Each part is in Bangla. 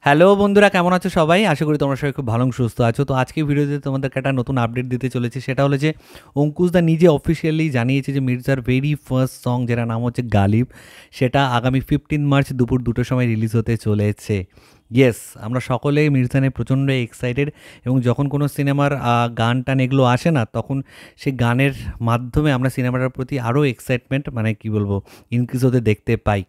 হ্যালো বন্ধুরা, কেমন আছো সবাই? আশা করি তোমরা সবাই খুব ভালো এবং সুস্থ আছো। তো আজকের ভিডিওতে তোমাদেরকে একটা নতুন আপডেট দিতে চলেছি। সেটা হলো যে অঙ্কুশ দা নিজে অফিসিয়ালি জানিয়েছে যে মির্জার ভেরি ফার্স্ট সং, যেটার নাম হচ্ছে গালিব, সেটা আগামী 15 মার্চ দুপুর 2টোর সময় রিলিজ হতে চলেছে। ইয়েস, আমরা সকলে মির্জা নিয়ে প্রচণ্ড এক্সাইটেড, এবং যখন কোনো সিনেমার গান টান এগুলো আসে না, তখন সেই গানের মাধ্যমে আমরা সিনেমাটার প্রতি আরও এক্সাইটমেন্ট, মানে কি বলবো, ইনক্রিজ হতে দেখতে পাই।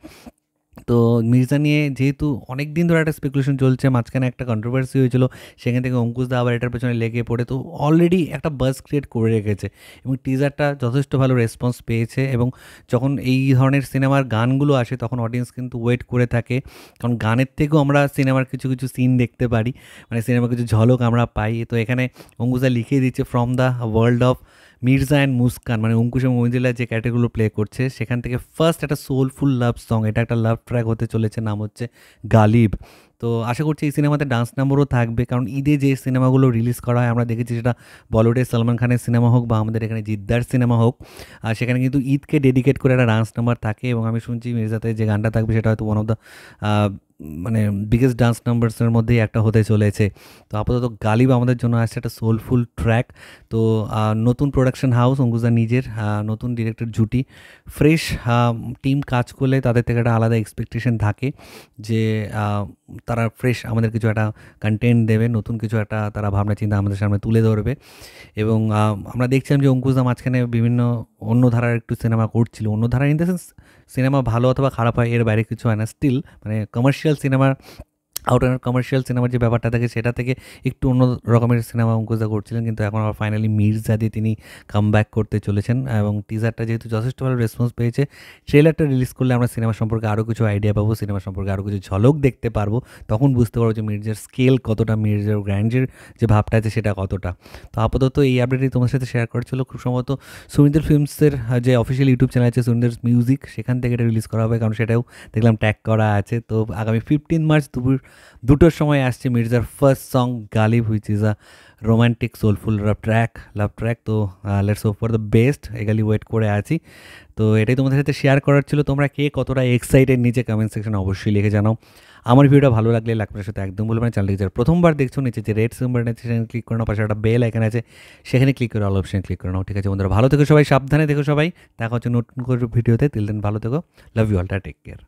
তো মির্জা নিয়ে যেহেতু অনেক দিন ধরে একটা স্পেকুলেশন চলছে, মাঝখানে একটা কন্ট্রোভার্সি হয়েছিল, সেখান থেকে অঙ্কুশ দা আবার এটার পেছনে লেগে পড়ে তো অলরেডি একটা বাজ ক্রিয়েট করে রেখেছে, এবং টিজারটা যথেষ্ট ভালো রেসপন্স পেয়েছে। এবং যখন এই ধরনের সিনেমার গানগুলো আসে তখন অডিয়েন্স কিন্তু ওয়েট করে থাকে, কারণ গানের থেকেও আমরা সিনেমার কিছু কিছু সিন দেখতে পারি, মানে সিনেমার কিছু ঝলক আমরা পাই। তো এখানে অঙ্কুশ দা লিখিয়ে দিচ্ছে from the world of Mirza and Muskan, মানে অঙ্কুশ এবং মঞ্জিলা যে ক্যাটাগরিগুলো প্লে করছে সেখান থেকে ফার্স্ট একটা সোলফুল লাভ সং, এটা একটা লাভ ট্র্যাক হতে চলেছে, নাম হচ্ছে গালিব। তো আশা করছি এই সিনেমাতে ডান্স নাম্বারও থাকবে, কারণ ঈদে যে সিনেমাগুলো রিলিজ করা হয় আমরা দেখেছি, সেটা বলিউডের সলমান খানের সিনেমা হোক বা আমাদের এখানে জিদ্দার সিনেমা হোক, আর সেখানে কিন্তু ঈদকে ডেডিকেট করে একটা ডান্স নাম্বার থাকে। এবং আমি শুনছি মির্জাতে যে গানটা থাকবে সেটা হয়তো ওয়ান অফ দ্য মানে বিগেস্ট ডান্স নাম্বারসের মধ্যেই একটা হতে চলেছে। তো আপাতত গালিব আমাদের জন্য আসছে একটা সোলফুল ট্র্যাক। তো নতুন প্রোডাকশন হাউস অঙ্কুশদা নিজের, নতুন ডিরেক্টর জুটি, ফ্রেশ টিম কাজ করলে তাদের থেকে একটা আলাদা এক্সপেকটেশন থাকে যে তারা ফ্রেশ আমাদের কিছু একটা কন্টেন্ট দেবে, নতুন কিছু একটা তারা ভাবনা চিন্তা আমাদের সামনে তুলে ধরবে। এবং আমরা দেখছিলাম যে অঙ্কুশদা মাঝখানে বিভিন্ন অন্য ধারার একটু সিনেমা করছিল, অন্য ধারা ইন দ্য সেন্স সিনেমা ভালো অথবা খারাপ হয় এর বাইরে কিছু হয় না, স্টিল মানে কমার্শিয়াল সিনেমার, আউট অ্যান্ড কমার্শিয়াল সিনেমার যে ব্যাপারটা থাকে সেটা থেকে একটু অন্য রকমের সিনেমা অঙ্কুশদা করছিলেন, কিন্তু এখন আবার ফাইনালি মির্জা দিয়ে তিনি কাম ব্যাক করতে চলেছেন। এবং টিজারটা যেহেতু যথেষ্ট ভালো রেসপন্স পেয়েছে, ট্রেলারটা রিলিজ করলে আমরা সিনেমা সম্পর্কে আরও কিছু আইডিয়া পাবো, সিনেমা সম্পর্কে আরও কিছু ঝলক দেখতে পারবো, তখন বুঝতে পারবো যে মির্জার স্কেল কতটা, মির্জার গ্র্যান্ডের যে ভাবটা আছে সেটা কতটা। তো আপাতত এই আপডেটই তোমার সাথে শেয়ার করেছিল। খুব সম্ভবত সুনিদের ফিল্মসের যে অফিসিয়াল ইউটিউব চ্যানেল আছে সুনিদের মিউজিক, সেখান থেকে এটা রিলিজ করা হবে, কারণ সেটাও দেখলাম ট্যাগ করা আছে। তো আগামী 15 মার্চ দুপুর 2টোর সময় আসছে মির্জার first song Ghalib, which is a romantic soulful love track. তো let's hope for the best, eagerly wait করে আছি। তো এটাই তোমাদের সাথে শেয়ার করার ছিল। তোমরা কে কতটা এক্সাইটেড নিচে কমেন্ট সেকশনে অবশ্যই লিখে জানাও। আমার ভিডিওটা ভালো লাগলে লাইক করার সাথে একদম বলবেন। চ্যানেলটি যারা প্রথমবার দেখছো, নিচে যে রেড সিম্বল আছে সেখানে ক্লিক করে নাও, পাশে একটা বেল আইকন আছে সেখানে ক্লিক করে অল অপশন ক্লিক করে নাও। ঠিক আছে বন্ধুরা, ভালো থেকো সবাই, সাবধানে থেকো সবাই, দেখা হচ্ছে নতুন করে ভিডিওতে। তিল দিন ভালো থেকো, love you all, take care.